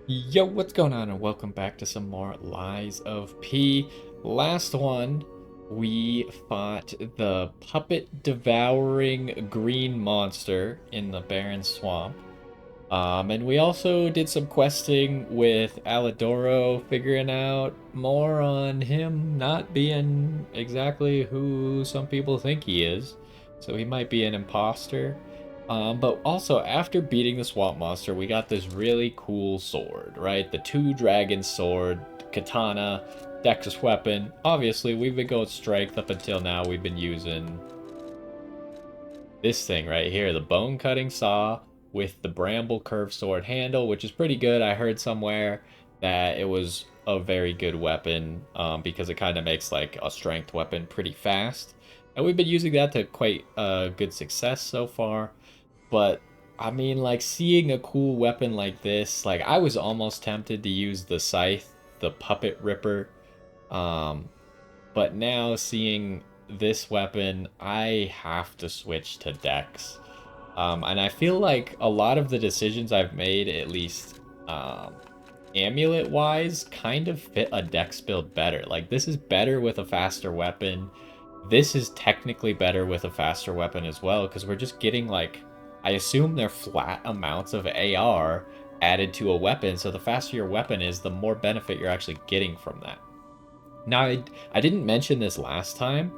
Yo, what's going on, and welcome back to some more Lies of P. Last one, we fought the puppet devouring green monster in the barren swamp. And we also did some questing with Alidoro, figuring out more on him not being exactly who some people think he is. So he might be an imposter. But also, after beating the swamp monster, we got this really cool sword, right? The two dragon sword, katana, Dex's weapon. Obviously, we've been going strength up until now. We've been using this thing right here, the bone cutting saw with the bramble curved sword handle, which is pretty good. I heard somewhere that it was a very good weapon because it kind of makes like a strength weapon pretty fast. And we've been using that to quite good success so far. But I mean, like seeing a cool weapon like this, like I was almost tempted to use the scythe, the puppet ripper. Um, but now seeing this weapon, I have to switch to Dex. And I feel like a lot of the decisions I've made, at least amulet wise, kind of fit a Dex build better. Like, this is better with a faster weapon. This is technically better with a faster weapon as well, because we're just getting, like, I assume they're flat amounts of AR added to a weapon. So the faster your weapon is, the more benefit you're actually getting from that. Now, I didn't mention this last time,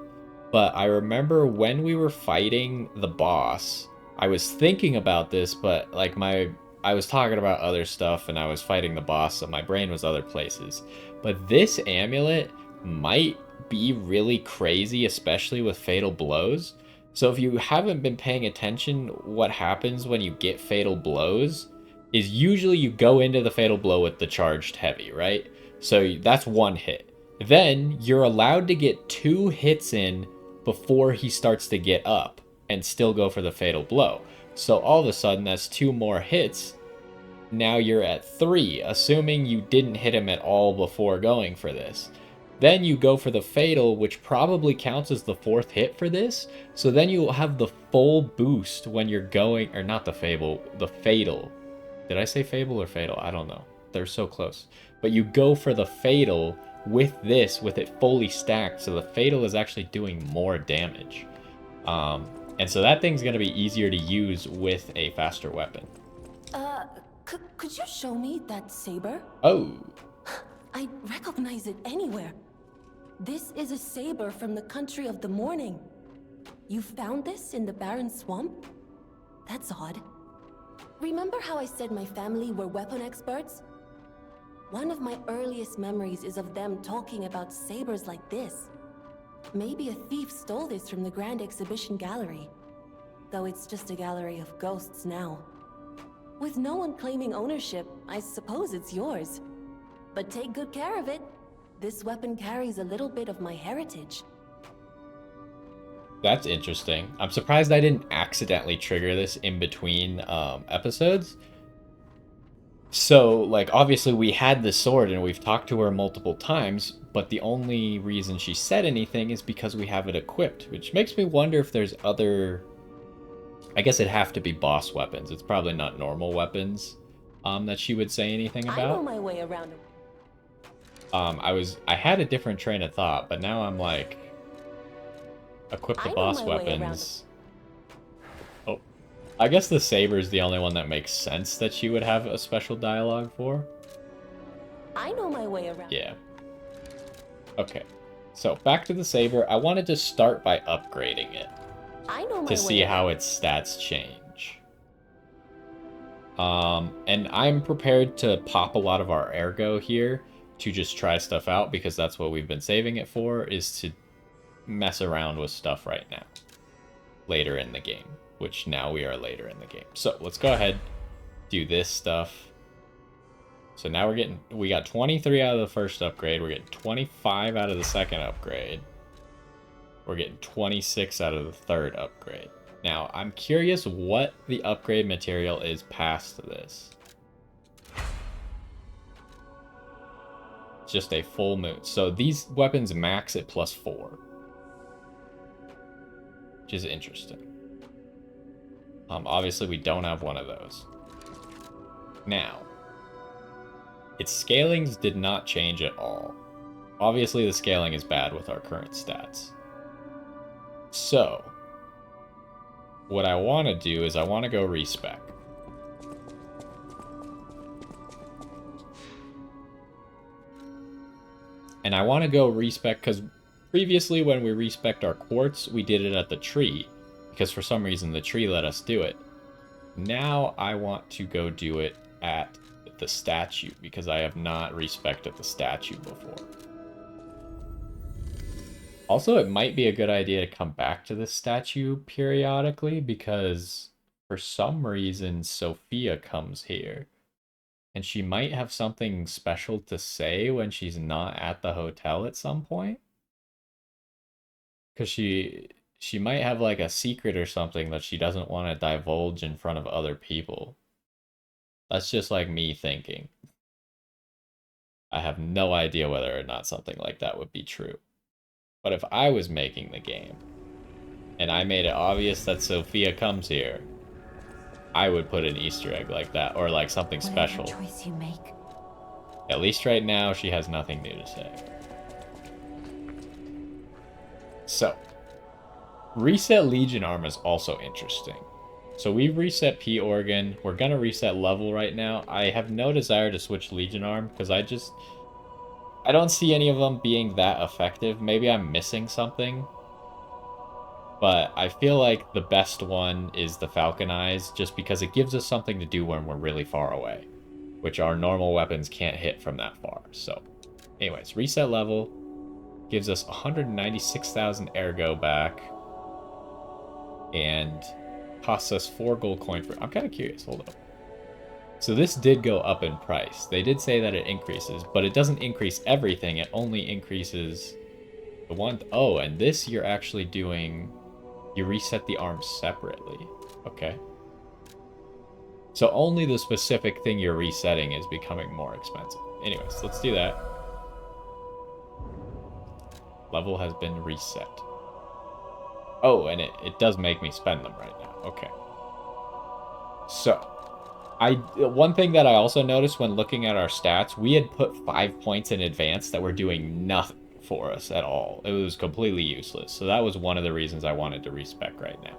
but I remember when we were fighting the boss, I was thinking about this, but like I was talking about other stuff and I was fighting the boss, so my brain was other places. But this amulet might be really crazy, especially with fatal blows. So if you haven't been paying attention, what happens when you get fatal blows is usually you go into the fatal blow with the charged heavy, right? So that's one hit. Then you're allowed to get two hits in before he starts to get up and still go for the fatal blow. So all of a sudden, that's two more hits. Now you're at three, assuming you didn't hit him at all before going for this. Then you go for the fatal, which probably counts as the fourth hit for this. So then you will have the full boost when you're going, or not the fable, the fatal. Did I say fable or fatal? I don't know. They're so close. But you go for the fatal with this, with it fully stacked, so the fatal is actually doing more damage. Um, and so that thing's going to be easier to use with a faster weapon. Uh, could you show me that saber? Oh, I recognize it anywhere. This is a saber from the country of the morning. You found this in the barren swamp? That's odd. Remember how I said my family were weapon experts? One of my earliest memories is of them talking about sabers like this. Maybe a thief stole this from the Grand Exhibition Gallery. Though it's just a gallery of ghosts now. With no one claiming ownership, I suppose it's yours. But take good care of it. This weapon carries a little bit of my heritage. that's interesting. I'm surprised I didn't accidentally trigger this in between episodes. So, like, obviously we had the sword and we've talked to her multiple times, but the only reason she said anything is because we have it equipped, which makes me wonder if there's other. I guess it'd have to be boss weapons. It's probably not normal weapons that she would say anything I know about. my way around. I had a different train of thought, but now I'm like, equip the I know boss my way around. weapons. Oh, I guess the saber is the only one that makes sense that she would have a special dialogue for. I know my way around. Yeah. Okay. So back to the saber. I wanted to start by upgrading it I know to my see way around. how its stats change. And I'm prepared to pop a lot of our ergo here to just try stuff out because that's what we've been saving it for, is to mess around with stuff right now. Later in the game, which now we are later in the game. So let's go ahead, do this stuff. So now we got 23 out of the first upgrade. We're getting 25 out of the second upgrade. We're getting 26 out of the third upgrade. Now, I'm curious what the upgrade material is past this. It's just a full moon. So these weapons max at +4. Which is interesting. Obviously, we don't have one of those. Now, its scalings did not change at all. Obviously, the scaling is bad with our current stats. So, what I want to do is I want to go respec. And I want to go respec because previously when we respec'd our quartz, we did it at the tree. Because for some reason the tree let us do it. Now I want to go do it at the statue because I have not respected the statue before. Also, it might be a good idea to come back to this statue periodically because for some reason Sophia comes here. And she might have something special to say when she's not at the hotel at some point. Because she might have like a secret or something that she doesn't want to divulge in front of other people. That's just like me thinking. I have no idea whether or not something like that would be true. But if I was making the game, and I made it obvious that Sophia comes here, I would put an Easter egg like that, or like something special. Whatever choice you make. At least right now, she has nothing new to say. So, reset Legion arm is also interesting. So we've reset P organ. We're gonna reset level right now. I have no desire to switch Legion arm because I don't see any of them being that effective. Maybe I'm missing something. But I feel like the best one is the Falcon Eyes just because it gives us something to do when we're really far away, which our normal weapons can't hit from that far. So, anyways, reset level gives us 196,000 ergo back and costs us 4 gold coin for... I'm kind of curious. Hold up. So this did go up in price. They did say that it increases, but it doesn't increase everything. It only increases the one... Oh, and this you're actually doing... You reset the arms separately. Okay. So only the specific thing you're resetting is becoming more expensive. Anyways, let's do that. Level has been reset. Oh, and it does make me spend them right now. Okay. So, one thing that I also noticed when looking at our stats, we had put 5 points in advance that were doing nothing for us at all. It was completely useless. So that was one of the reasons I wanted to respec right now.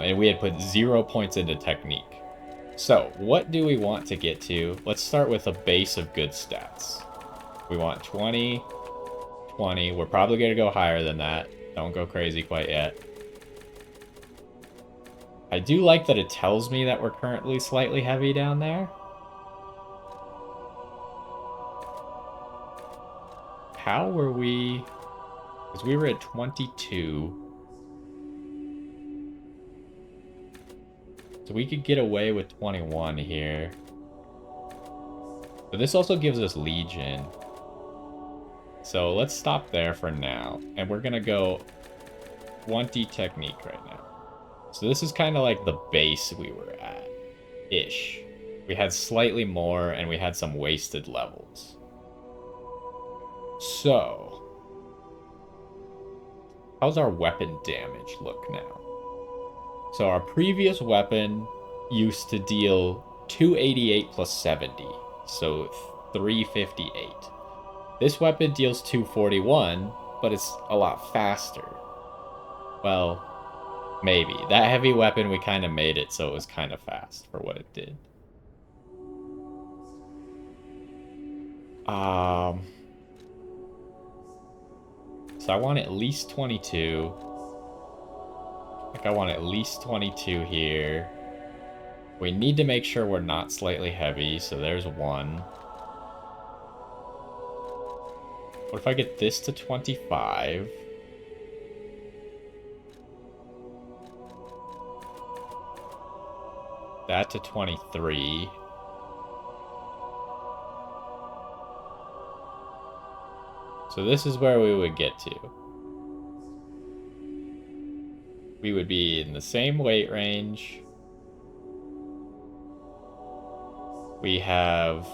And we had put 0 points into technique. So, what do we want to get to? Let's start with a base of good stats. We want 20, 20. We're probably going to go higher than that. Don't go crazy quite yet. I do like that it tells me that we're currently slightly heavy down there. How were we... Because we were at 22. So we could get away with 21 here. But this also gives us Legion. So let's stop there for now. And we're going to go 20 technique right now. So this is kind of like the base we were at. Ish. We had slightly more and we had some wasted levels. So, how's our weapon damage look now? So our previous weapon used to deal 288 plus 70, so 358. This weapon deals 241, but it's a lot faster. Well, maybe. That heavy weapon, we kind of made it so it was kind of fast for what it did. So I want at least 22. Like I want at least 22 here. We need to make sure we're not slightly heavy, so there's 1. What if I get this to 25? That to 23. So this is where we would get to. We would be in the same weight range. We have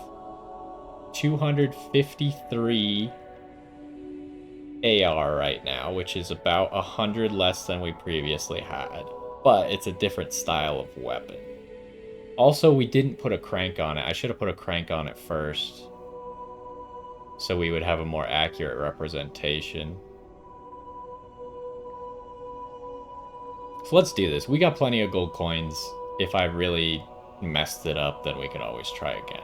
253 AR right now, which is about 100 less than we previously had. But it's a different style of weapon. Also, we didn't put a crank on it. I should have put a crank on it first, so we would have a more accurate representation. So let's do this. We got plenty of gold coins. If I really messed it up, then we can always try again.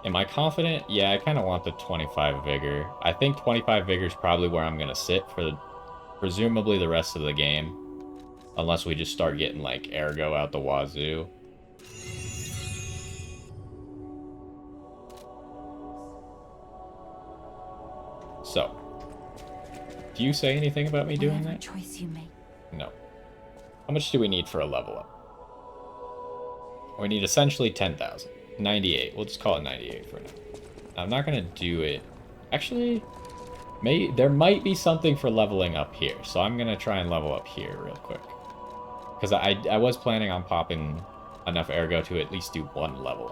Am I confident? Yeah, I kind of want the 25 vigor. I think 25 vigor is probably where I'm going to sit for presumably the rest of the game. Unless we just start getting, like, ergo out the wazoo. So, do you say anything about me doing that? Choice you make. No. How much do we need for a level up? We need essentially 10,000. 98. We'll just call it 98 for now. I'm not going to do it. Actually, there might be something for leveling up here. So I'm going to try and level up here real quick. Because I was planning on popping enough ergo to at least do one level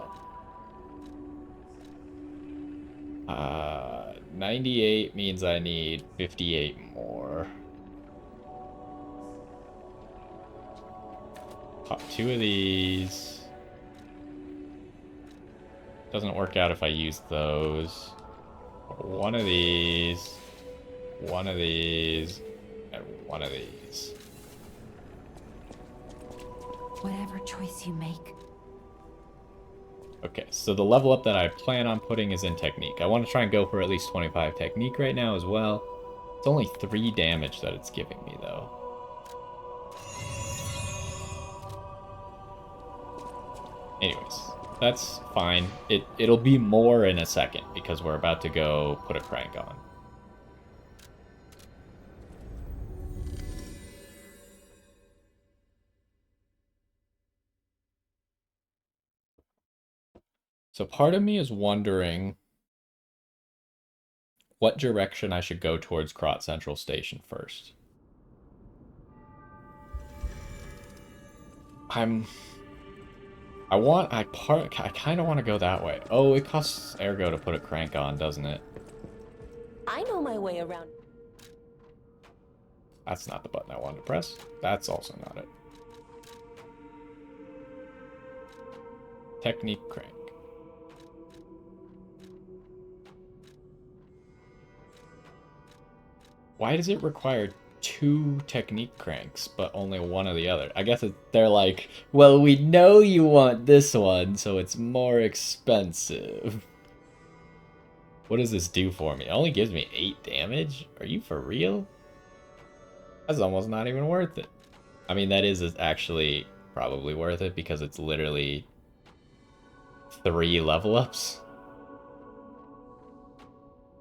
up. 98 means I need 58 more. Pop 2 of these. Doesn't work out if I use those. One of these. One of these. And one of these. Whatever choice you make. Okay, so the level up that I plan on putting is in technique. I want to try and go for at least 25 technique right now as well. It's only 3 damage that it's giving me, though. Anyways, that's fine. It'll be more in a second because we're about to go put a crank on. So part of me is wondering what direction I should go towards Krot Central Station first. I kind of want to go that way. Oh, it costs ergo to put a crank on, doesn't it? I know my way around. That's not the button I wanted to press. That's also not it. Technique crank. Why does it require 2 technique cranks, but only one of the other? I guess they're like, well, we know you want this one, so it's more expensive. What does this do for me? It only gives me 8 damage? Are you for real? That's almost not even worth it. I mean, that is actually probably worth it because it's literally 3 level ups.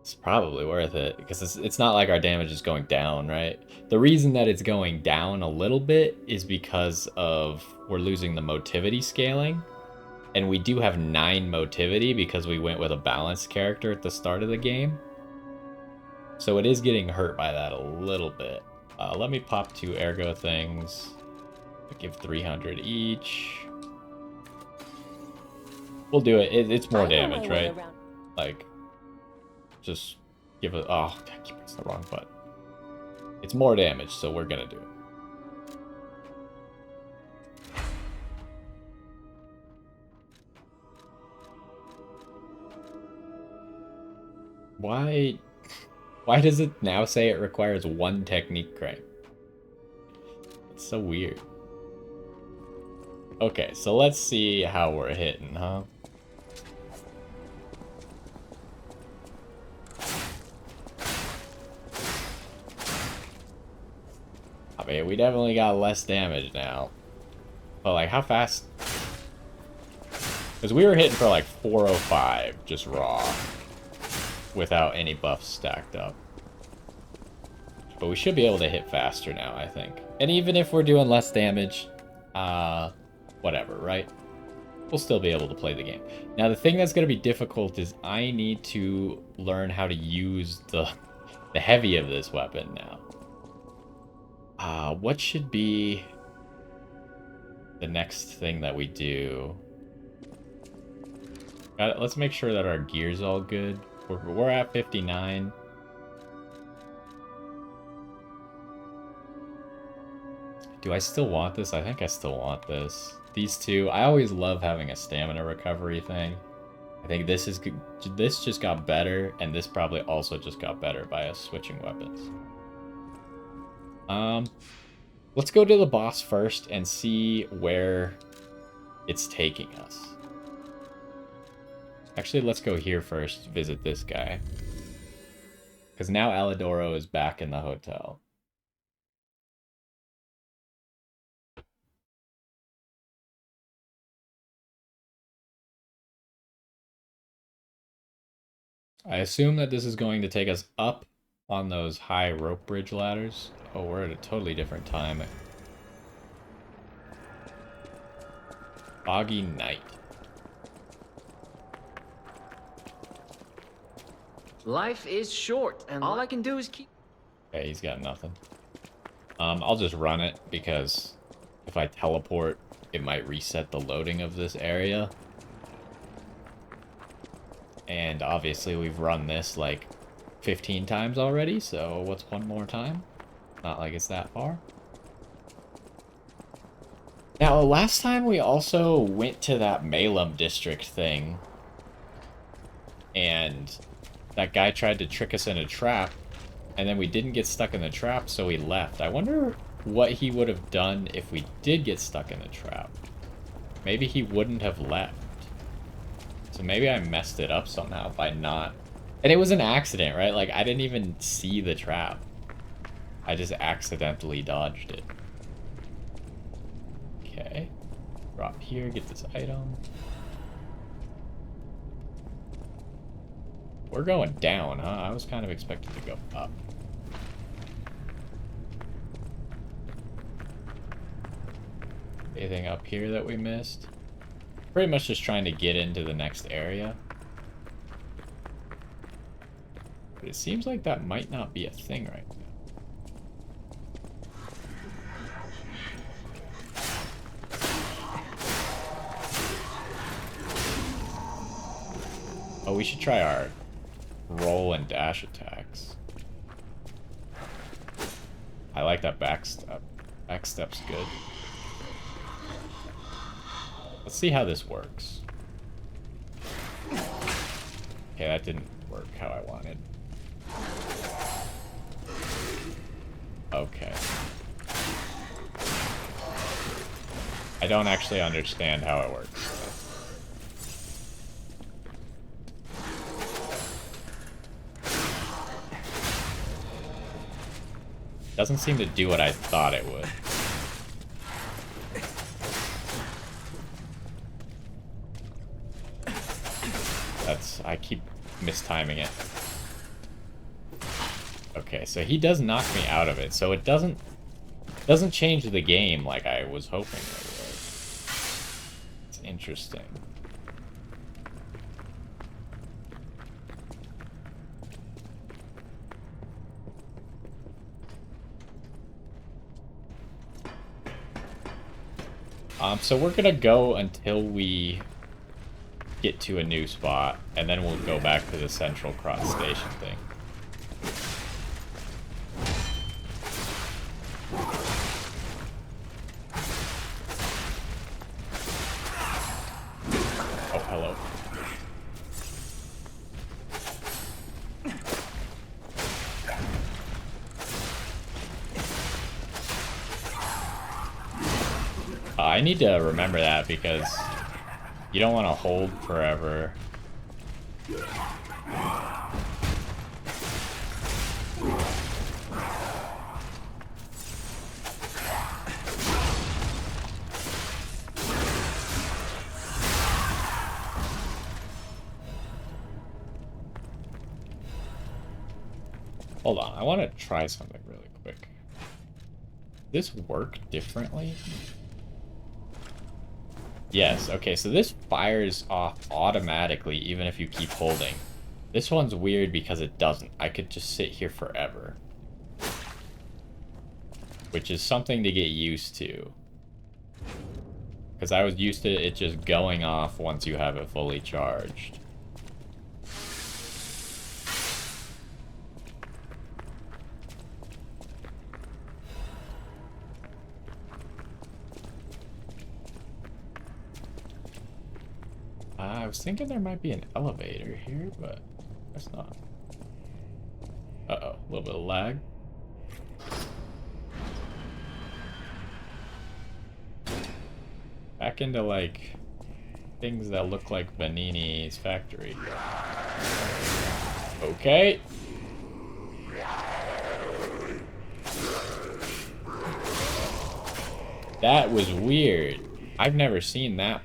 It's probably worth it because it's not like our damage is going down, right? The reason that it's going down a little bit is because of we're losing the motivity scaling. And we do have 9 motivity because we went with a balanced character at the start of the game. So it is getting hurt by that a little bit. Let me pop 2 ergo things. I give 300 each. We'll do it. It's more damage, right? Like, just give it. Oh, I keep pressing the wrong button. It's more damage, so we're gonna do it. Why does it now say it requires 1 technique crank? It's so weird. Okay, so let's see how we're hitting, huh? I mean, we definitely got less damage now. But, like, how fast? Because we were hitting for, like, 405 just raw. Without any buffs stacked up. But we should be able to hit faster now, I think. And even if we're doing less damage, whatever, right? We'll still be able to play the game. Now, the thing that's going to be difficult is I need to learn how to use the heavy of this weapon now. What should be the next thing that we do? Let's make sure that our gear's all good. We're at 59. Do I still want this? I think I still want this. these two. I always love having a stamina recovery thing. I think this is good. This just got better, and this probably also just got better by us switching weapons. Let's go to the boss first and see where it's taking us. Actually, let's go here first, visit this guy. Because now Alidoro is back in the hotel. I assume that this is going to take us up on those high rope bridge ladders. Oh, we're at a totally different time. Foggy night. Life is short, and all I can do is keep... Okay, he's got nothing. I'll just run it, because if I teleport, it might reset the loading of this area. And obviously we've run this like 15 times already, so what's one more time? Not like it's that far. Now, last time we also went to that Malum district thing, and that guy tried to trick us in a trap, and then we didn't get stuck in the trap, so we left. I wonder what he would have done if we did get stuck in the trap. Maybe he wouldn't have left. So maybe I messed it up somehow by not... And it was an accident, right? Like, I didn't even see the trap. I just accidentally dodged it. Okay. Drop here, get this item. We're going down, huh? I was kind of expecting to go up. Anything up here that we missed? Pretty much just trying to get into the next area. But it seems like that might not be a thing right now. Oh, we should try our roll and dash attacks. I like that backstep. Backstep's good. Let's see how this works. Okay, that didn't work how I wanted. Okay. I don't actually understand how it works. Doesn't seem to do what I thought it would. I keep mistiming it. Okay, so he does knock me out of it, so it doesn't change the game like I was hoping it would. It's interesting. So we're gonna go until we get to a new spot, and then we'll go back to the central cross station thing. Oh, hello. I need to remember that because you don't want to hold forever. Hold on, I want to try something really quick. Does this work differently? Yes, okay, so this fires off automatically even if you keep holding. This one's weird because it doesn't. I could just sit here forever. Which is something to get used to. Because I was used to it just going off once you have it fully charged. I was thinking there might be an elevator here, but there's not. Uh-oh, a little bit of lag. Back into, like, things that look like Vanini's factory. Okay. That was weird. I've never seen that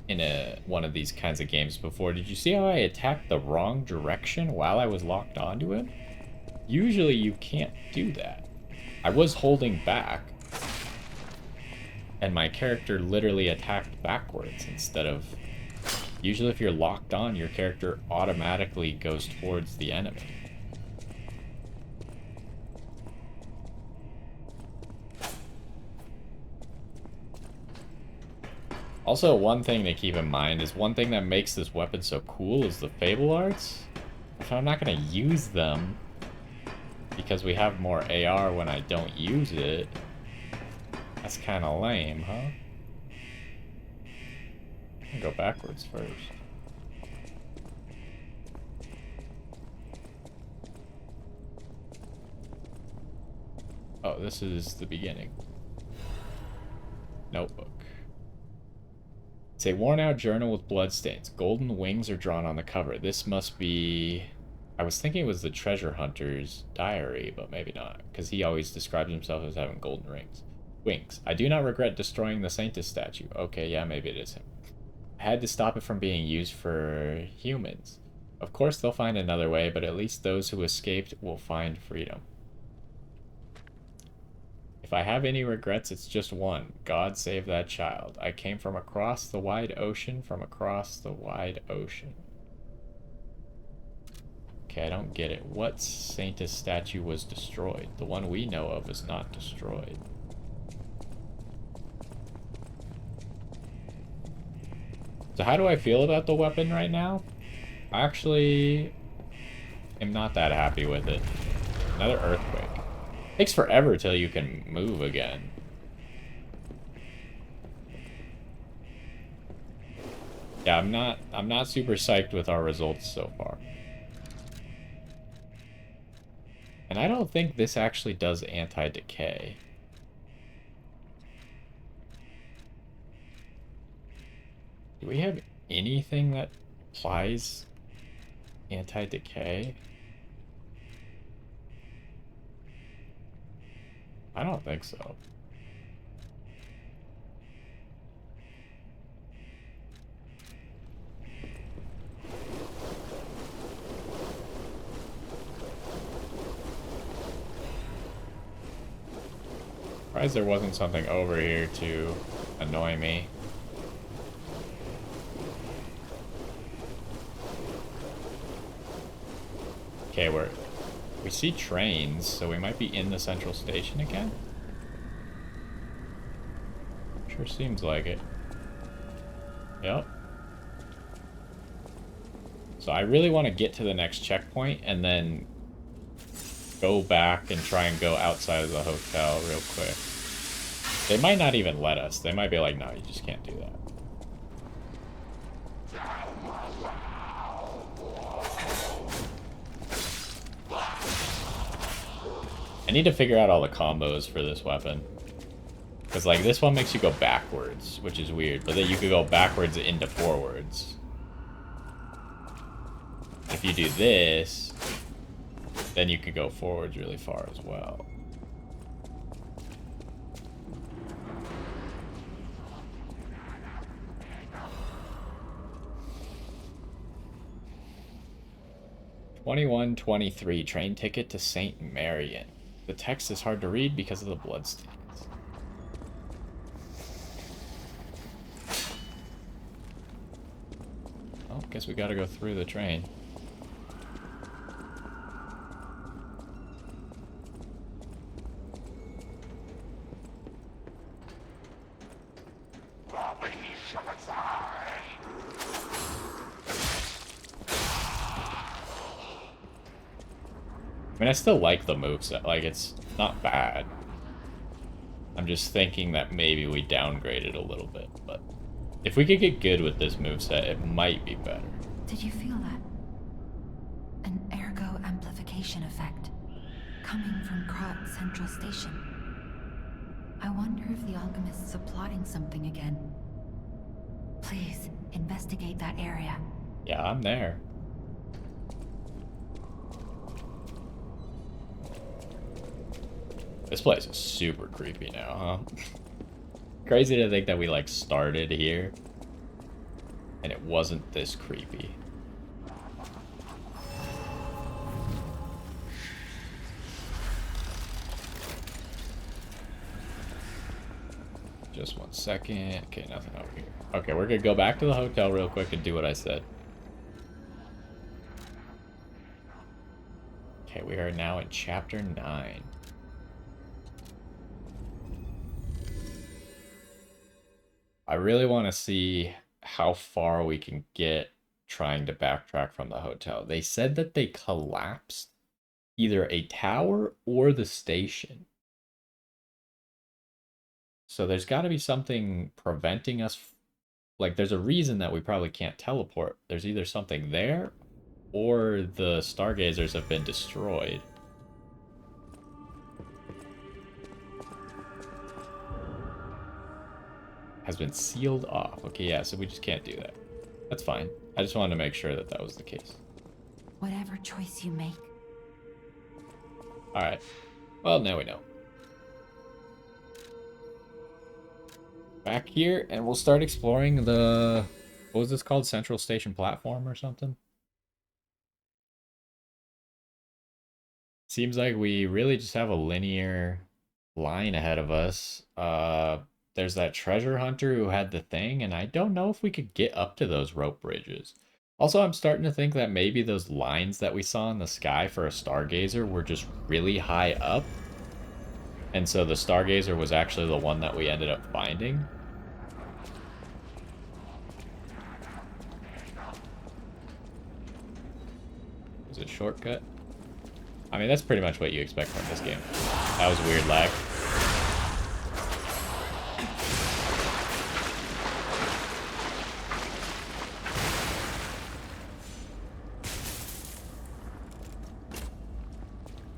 in one of these kinds of games before. Did you see how I attacked the wrong direction while I was locked onto him? Usually you can't do that. I was holding back, and my character literally attacked backwards instead of... Usually if you're locked on, your character automatically goes towards the enemy. Also, one thing to keep in mind is one thing that makes this weapon so cool is the Fable Arts. If I'm not going to use them because we have more AR when I don't use it, that's kind of lame, huh? I'm gonna go backwards first. Oh, this is the beginning. Notebook. It's a worn-out journal with bloodstains. Golden wings are drawn on the cover. This must be... I was thinking it was the treasure hunter's diary, but maybe not, because he always describes himself as having golden wings. I do not regret destroying the Sanctus statue. Okay, yeah, maybe it is him. I had to stop it from being used for humans. Of course they'll find another way, but at least those who escaped will find freedom. If I have any regrets, it's just one. God save that child. I came from across the wide ocean, Okay, I don't get it. What Sanctus statue was destroyed? The one we know of is not destroyed. So how do I feel about the weapon right now? I actually am not that happy with it. Another earthquake. Takes forever till you can move again. Yeah, I'm not super psyched with our results so far. And I don't think this actually does anti-decay. Do we have anything that applies anti-decay? I don't think so. Surprised there wasn't something over here to annoy me. Okay, we see trains, so we might be in the central station again. Sure seems like it. Yep. So I really want to get to the next checkpoint and then go back and try and go outside of the hotel real quick. They might not even let us. They might be like, no, you just can't do that. I need to figure out all the combos for this weapon. Because, like, this one makes you go backwards, which is weird. But then you could go backwards into forwards. If you do this, then you could go forwards really far as well. $21.23 train ticket to St. Marion. The text is hard to read because of the bloodstains. Well, guess we gotta go through the train. I mean, I still like the moveset. Like, it's not bad. I'm just thinking that maybe we downgraded a little bit, but If we could get good with this moveset, it might be better. Did you feel that? An ergo amplification effect coming from Krat Central Station. I wonder if the alchemists are plotting something again. Please, investigate that area. Yeah, I'm there. This place is super creepy now, huh? Crazy to think that we, like, started here and it wasn't this creepy. Just 1 second. Okay, nothing over here. Okay, we're gonna go back to the hotel real quick and do what I said. Okay, we are now in chapter 9. I really want to see how far we can get trying to backtrack from the hotel. They said that they collapsed either a tower or the station. So there's got to be something preventing us. Like, there's a reason that we probably can't teleport. There's either something there or the stargazers have been destroyed. Has been sealed off. Okay, yeah, so we just can't do that. That's fine. I just wanted to make sure that that was the case. Whatever choice you make. Alright. Well, now we know. Back here, and we'll start exploring the... What was this called? Central Station Platform or something? Seems like we really just have a linear line ahead of us. There's that treasure hunter who had the thing, and I don't know if we could get up to those rope bridges. Also, I'm starting to think that maybe those lines that we saw in the sky for a stargazer were just really high up. And so the stargazer was actually the one that we ended up finding. Is it a shortcut? I mean, that's pretty much what you expect from this game. That was a weird lag.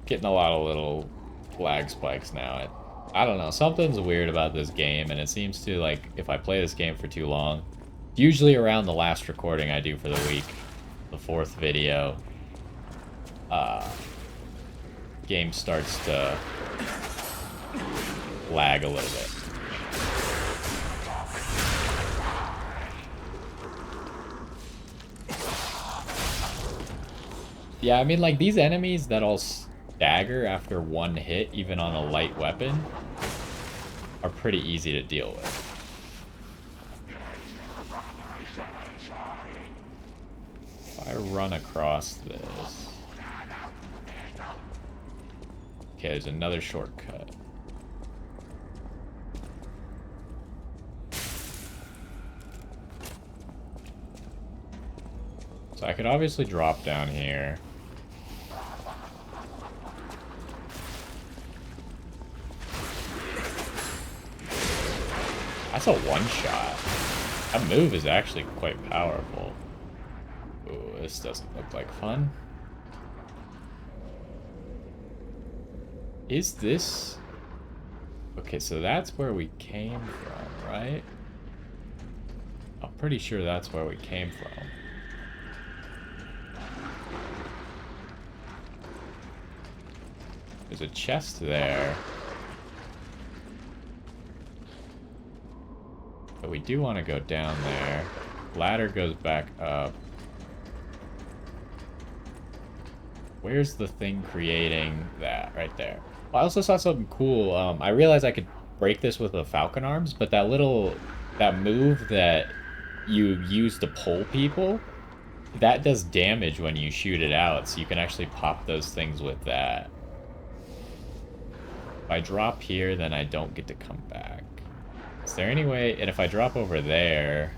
Getting a lot of little lag spikes now. I don't know, something's weird about this game, and it seems to, like, if I play this game for too long, usually around the last recording I do for the week, the 4th video, game starts to lag a little bit. Yeah, I mean, like, these enemies that all stagger after one hit, even on a light weapon, are pretty easy to deal with. If I run across this... Okay, there's another shortcut. So I could obviously drop down here. That's a one-shot. That move is actually quite powerful. Ooh, this doesn't look like fun. Is this... Okay, so that's where we came from, right? I'm pretty sure that's where we came from. There's a chest there. But we do want to go down there. Ladder goes back up. Where's the thing creating that? Right there. Well, I also saw something cool. I realized I could break this with the Falcon Arms, but that move that you use to pull people, that does damage when you shoot it out, so you can actually pop those things with that. If I drop here, then I don't get to come back. Is there any way... And if I drop over there...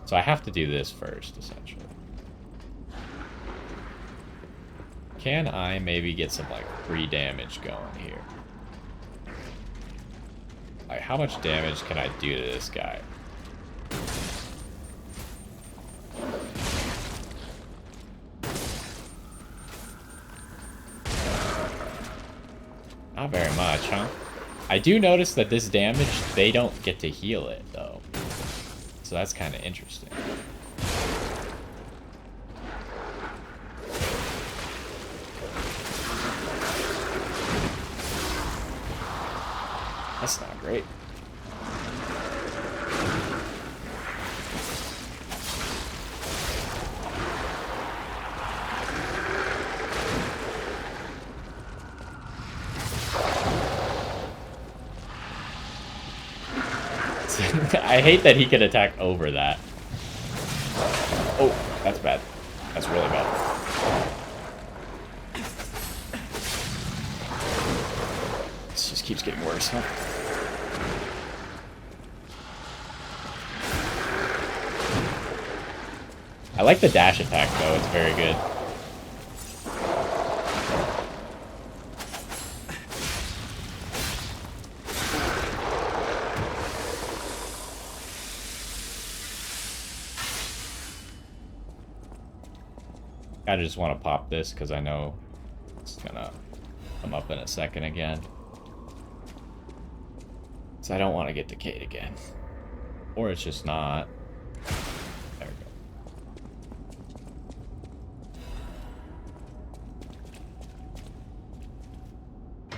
So I have to do this first, essentially. Can I maybe get some, like, free damage going here? Like, how much damage can I do to this guy? Not very much, huh? I do notice that this damage, they don't get to heal it, though. So that's kind of interesting. That's not great. I hate that he could attack over that. Oh, that's bad. That's really bad. This just keeps getting worse, huh? I like the dash attack, though. It's very good. I just want to pop this because I know it's gonna come up in a second again. So I don't want to get decayed again. Or it's just not. There we go.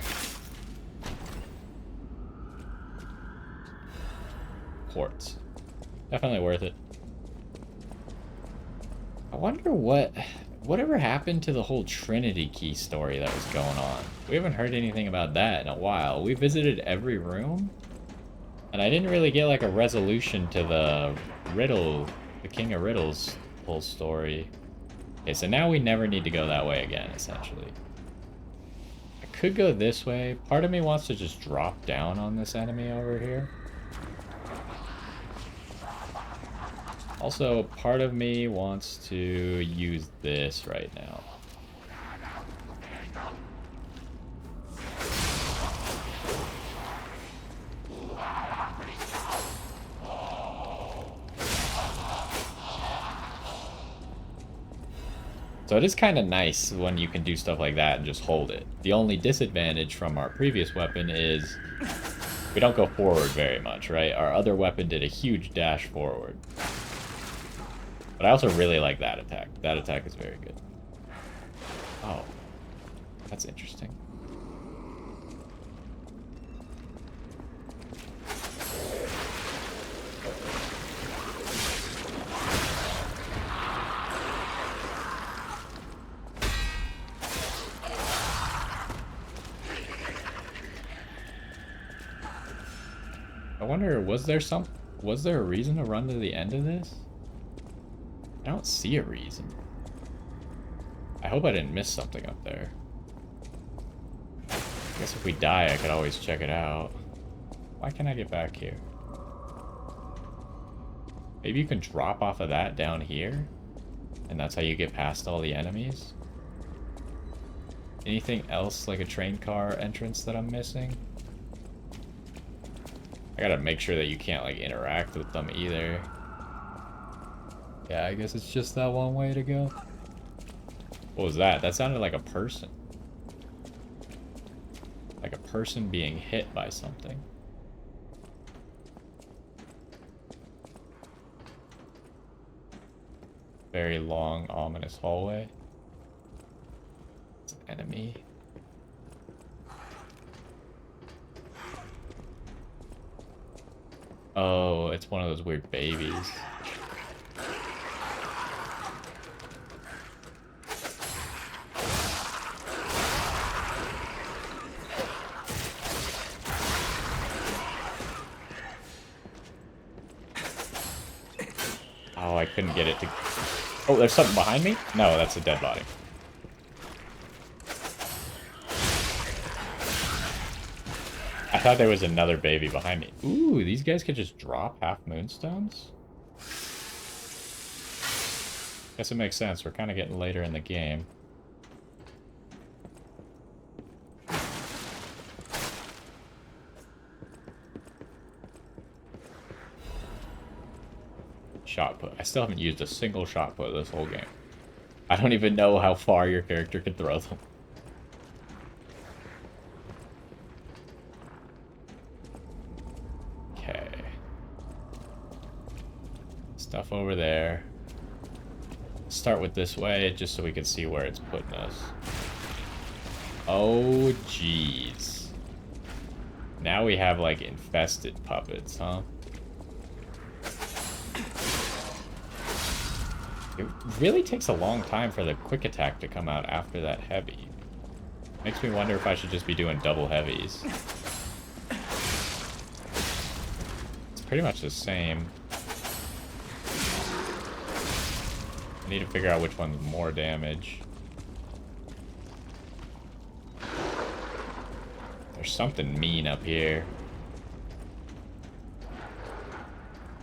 Quartz. Definitely worth it. I wonder whatever happened to the whole Trinity key story that was going on. We haven't heard anything about that in a while. We visited every room, and I didn't really get like a resolution to the riddle, the King of Riddles whole story. Okay, so now we never need to go that way again, essentially. I could go this way. Part of me wants to just drop down on this enemy over here. Also, part of me wants to use this right now. So it is kind of nice when you can do stuff like that and just hold it. The only disadvantage from our previous weapon is we don't go forward very much, right? Our other weapon did a huge dash forward. But I also really like that attack. That attack is very good. Oh. That's interesting. I wonder, was there a reason to run to the end of this? I don't see a reason. I hope I didn't miss something up there. I guess if we die, I could always check it out. Why can't I get back here? Maybe you can drop off of that down here? And that's how you get past all the enemies? Anything else like a train car entrance that I'm missing? I gotta make sure that you can't like interact with them either. Yeah, I guess it's just that one way to go. What was that? That sounded like a person. Like a person being hit by something. Very long, ominous hallway. It's an enemy. Oh, it's one of those weird babies. Oh, I couldn't get it to... Oh, there's something behind me? No, that's a dead body. I thought there was another baby behind me. Ooh, these guys could just drop half moonstones? Guess it makes sense. We're kind of getting later in the game. Shot put. I still haven't used a single shot put this whole game. I don't even know how far your character can throw them. stuff over there. Start with this way, just so we can see where it's putting us. Oh, jeez. Now we have, like, infested puppets, huh? It really takes a long time for the quick attack to come out after that heavy. Makes me wonder if I should just be doing double heavies. It's pretty much the same. I need to figure out which one's more damage. There's something mean up here.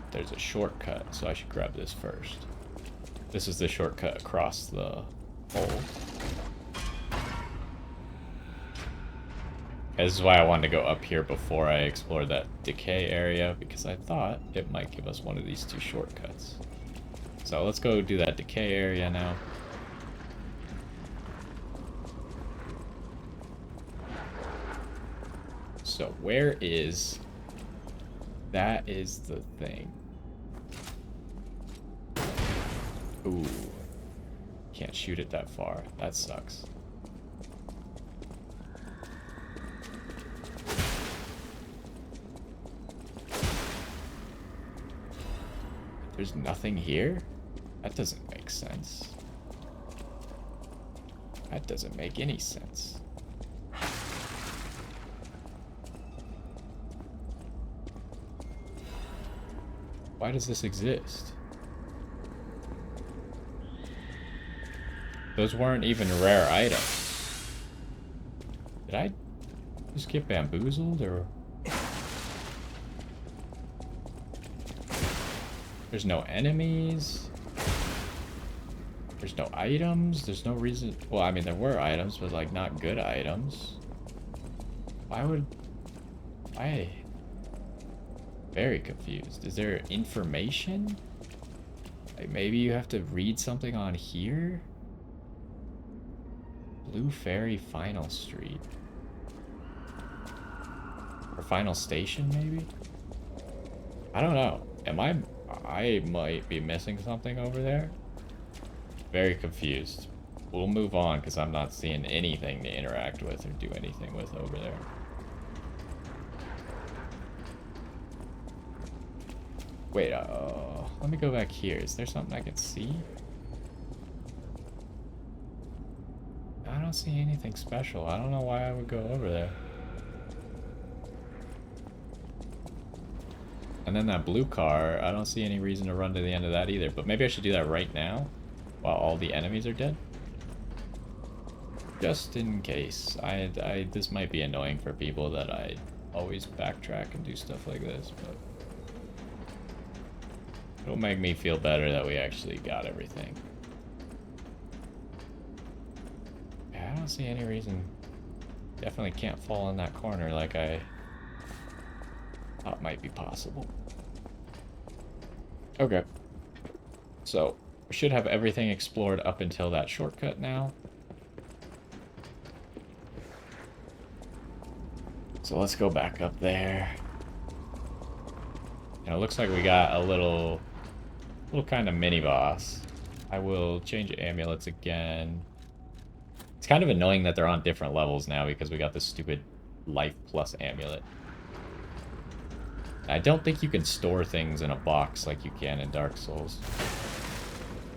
There's a shortcut, so I should grab this first. This is the shortcut across the hole. This is why I wanted to go up here before I explored that decay area, because I thought it might give us one of these two shortcuts. So let's go do that decay area now. So where is... That is the thing. Ooh. Can't shoot it that far. That sucks. There's nothing here? That doesn't make sense. That doesn't make any sense. Why does this exist? Those weren't even rare items. Did I just get bamboozled, or... There's no enemies. There's no items. There's no reason... Well, I mean, there were items, but, like, not good items. Why would... Why... Very confused. Is there information? Like, maybe you have to read something on here? Blue Ferry Final Street. Or Final Station, maybe? I don't know. I might be missing something over there. Very confused. We'll move on, because I'm not seeing anything to interact with or do anything with over there. Wait, let me go back here. Is there something I can see? I don't see anything special. I don't know why I would go over there. And then that blue car, I don't see any reason to run to the end of that either. But maybe I should do that right now, while all the enemies are dead. Just in case. This might be annoying for people that I always backtrack and do stuff like this, but... It'll make me feel better that we actually got everything. Yeah, I don't see any reason. Definitely can't fall in that corner like I thought might be possible. Okay. So, we should have everything explored up until that shortcut now. So let's go back up there. And it looks like we got a little kind of mini boss. I will change amulets again. It's kind of annoying that they're on different levels now because we got this stupid life plus amulet. I don't think you can store things in a box like you can in Dark Souls.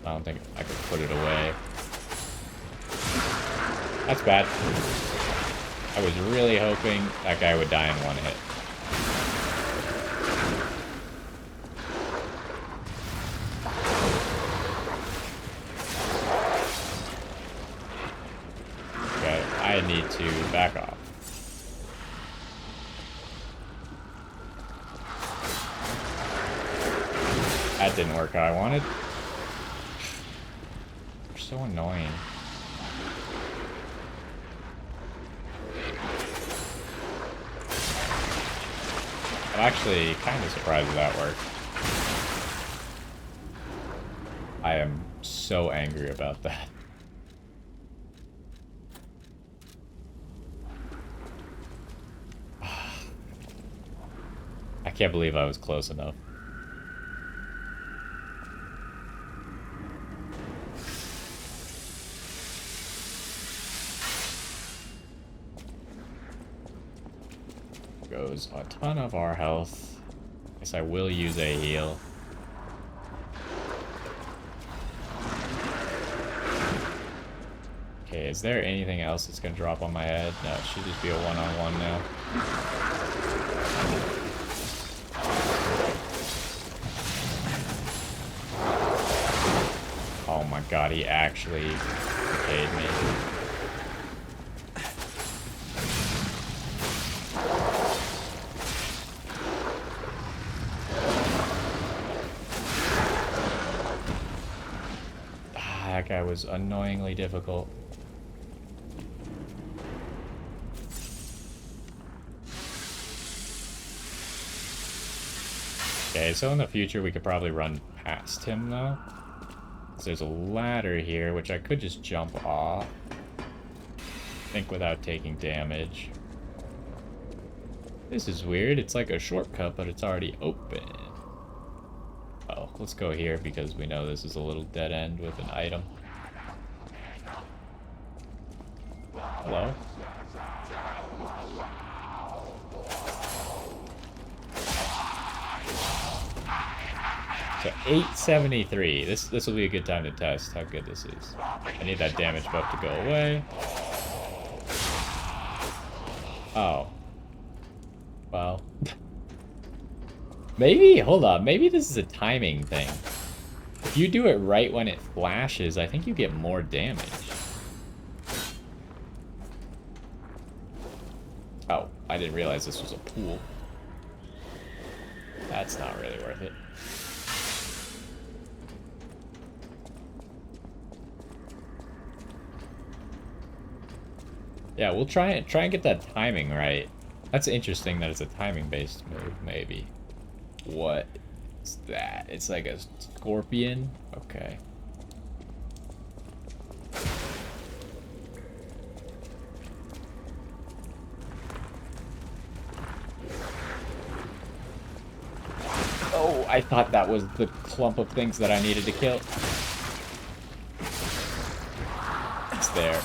I don't think I could put it away. That's bad. I was really hoping that guy would die in one hit. Okay, I need to back off. That didn't work how I wanted. They're so annoying. I'm actually kind of surprised that worked. I am so angry about that. I can't believe I was close enough. goes a ton of our health. Guess I will use a heal. Okay, is there anything else that's gonna drop on my head? No, it should just be a one-on-one now. Oh my god, he actually paid me. That guy was annoyingly difficult. Okay, so in the future we could probably run past him though. So there's a ladder here, which I could just jump off. I think without taking damage. This is weird. It's like a shortcut, but it's already open. Oh, let's go here because we know this is a little dead end with an item. Hello? So 873. This will be a good time to test how good this is. I need that damage buff to go away. Oh. Well. Maybe, hold on, maybe this is a timing thing. If you do it right when it flashes, I think you get more damage. Oh, I didn't realize this was a pool. That's not really worth it. Yeah, we'll try and get that timing right. That's interesting that it's a timing-based move, maybe. What is that? It's like a scorpion? Okay. Oh, I thought that was the clump of things that I needed to kill. It's there.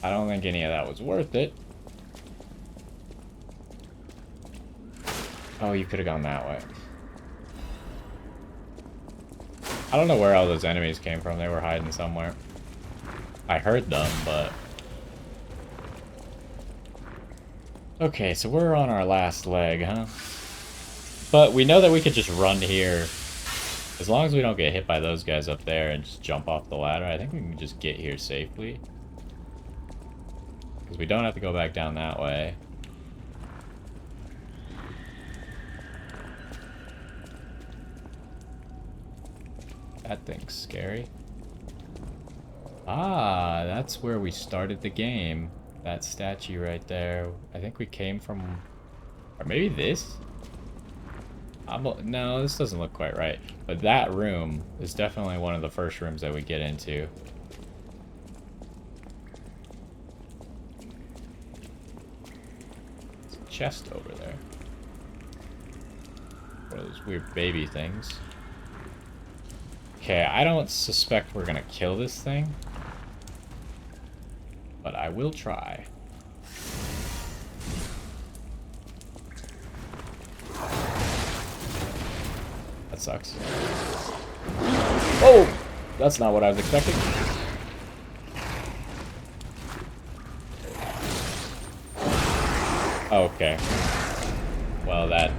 I don't think any of that was worth it. Oh, you could have gone that way. I don't know where all those enemies came from. They were hiding somewhere. I heard them, but... Okay, so we're on our last leg, huh? But we know that we could just run here. As long as we don't get hit by those guys up there and just jump off the ladder, I think we can just get here safely. Because we don't have to go back down that way. That thing's scary. Ah, that's where we started the game. That statue right there. I think we came from... Or maybe this? No, this doesn't look quite right. But that room is definitely one of the first rooms that we get into. Chest over there. One of those weird baby things. Okay, I don't suspect we're gonna kill this thing. But I will try. That sucks. Oh! That's not what I was expecting. Okay. Well, that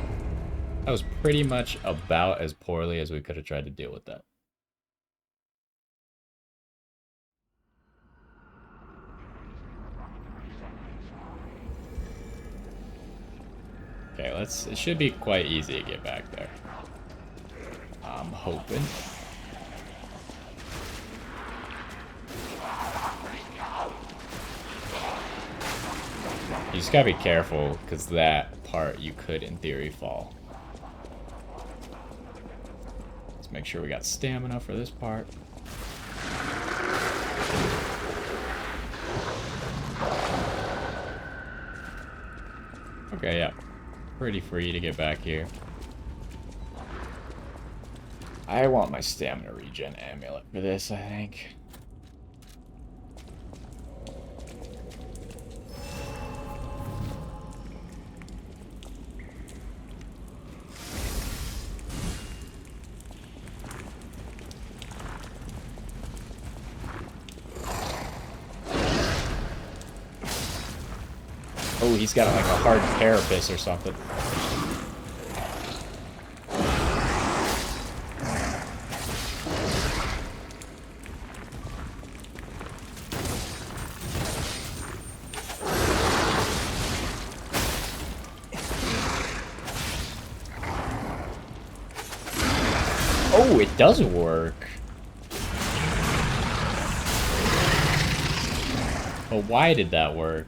was pretty much about as poorly as we could have tried to deal with that. Okay, it should be quite easy to get back there. I'm hoping. You just gotta be careful, because that part you could, in theory, fall. Let's make sure we got stamina for this part. Okay, yeah. Pretty free to get back here. I want my stamina regen amulet for this, I think. Oh, he's got like a hard carapace or something. Oh, it does work. But why did that work?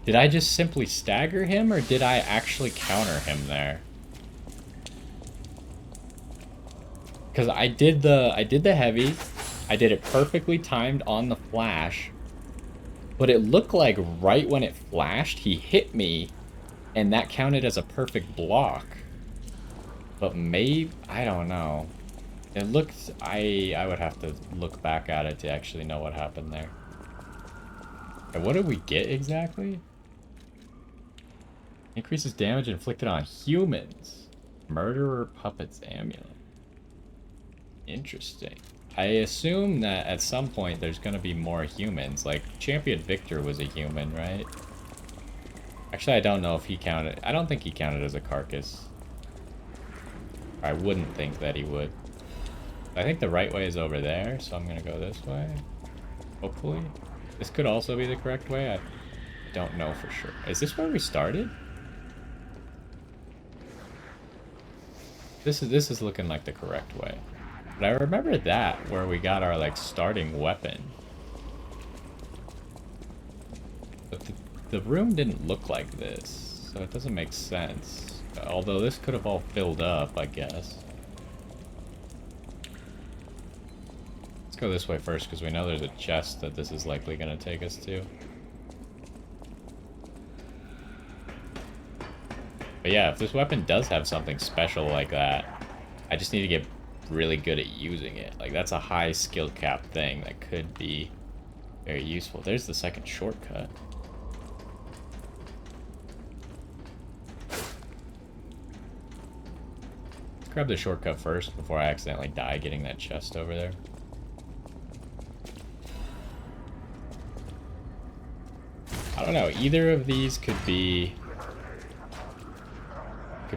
Did I just simply stagger him, or did I actually counter him there? Because I did the heavy, I did it perfectly timed on the flash, but it looked like right when it flashed, he hit me, and that counted as a perfect block. But maybe, I don't know. It looked, I would have to look back at it to actually know what happened there. And what did we get exactly? Increases damage inflicted on humans. Murderer Puppet's Amulet. Interesting. I assume that at some point there's going to be more humans. Like, Champion Victor was a human, right? Actually, I don't know if he counted. I don't think he counted as a carcass. I wouldn't think that he would. I think the right way is over there, so I'm going to go this way. Hopefully. This could also be the correct way. I don't know for sure. Is this where we started? This is looking like the correct way. But I remember that where we got our like starting weapon. But the room didn't look like this, so it doesn't make sense. Although this could have all filled up, I guess. Let's go this way first, because we know there's a chest that this is likely going to take us to. But yeah, if this weapon does have something special like that, I just need to get really good at using it. Like, that's a high skill cap thing that could be very useful. There's the second shortcut. Grab the shortcut first before I accidentally die getting that chest over there. I don't know, either of these could be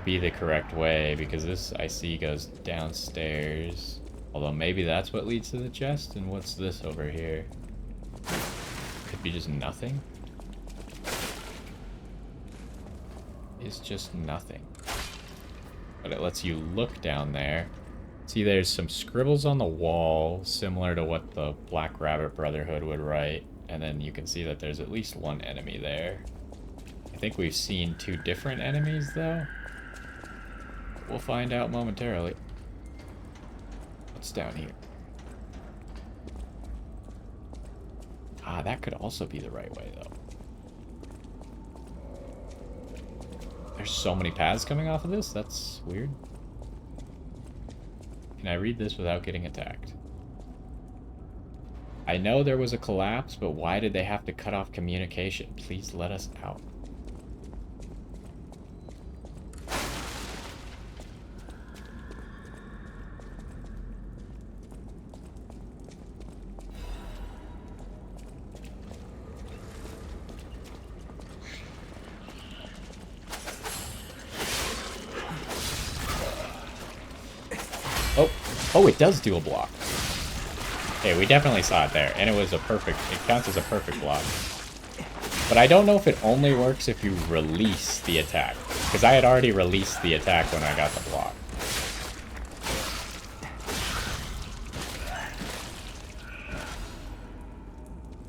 the correct way, because this I see goes downstairs. Although maybe that's what leads to the chest, and what's this over here? Could be just nothing. It's just nothing. But it lets you look down there. See, there's some scribbles on the wall, similar to what the Black Rabbit Brotherhood would write. And then you can see that there's at least one enemy there. I think we've seen two different enemies, though. We'll find out momentarily. What's down here? Ah, that could also be the right way, though. There's so many paths coming off of this? That's weird. Can I read this without getting attacked? I know there was a collapse, but why did they have to cut off communication? Please let us out. Oh, it does do a block. Okay, we definitely saw it there, and it was a perfect, it counts as a perfect block. But I don't know if it only works if you release the attack, because I had already released the attack when I got the block.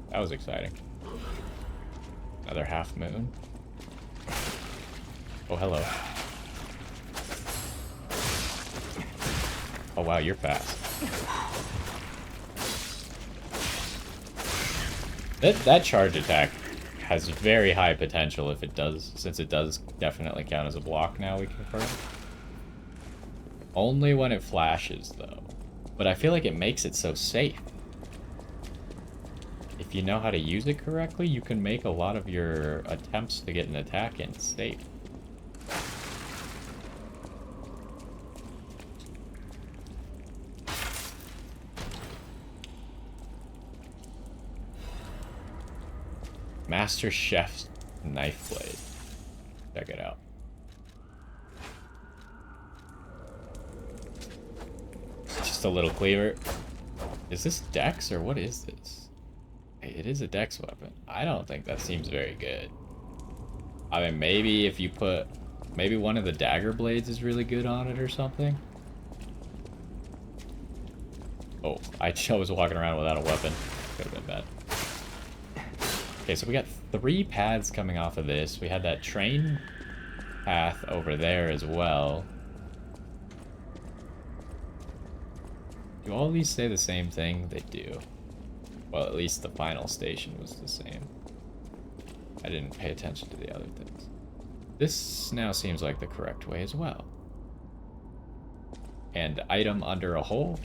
That was exciting. Another half moon. Oh, hello. Oh wow, you're fast. That charge attack has very high potential if it does, since it does definitely count as a block now, we confirm. Only when it flashes, though. But I feel like it makes it so safe. If you know how to use it correctly, you can make a lot of your attempts to get an attack in safe. Master Chef's knife blade. Check it out. Just a little cleaver. Is this Dex or what is this? Hey, it is a Dex weapon. I don't think that seems very good. I mean, maybe if you put... Maybe one of the dagger blades is really good on it or something. Oh, I was walking around without a weapon. Could have been bad. Okay, so we got 3 paths coming off of this. We had that train path over there as well. Do all these say the same thing? They do. Well, at least the final station was the same. I didn't pay attention to the other things. This now seems like the correct way as well. And item under a hole?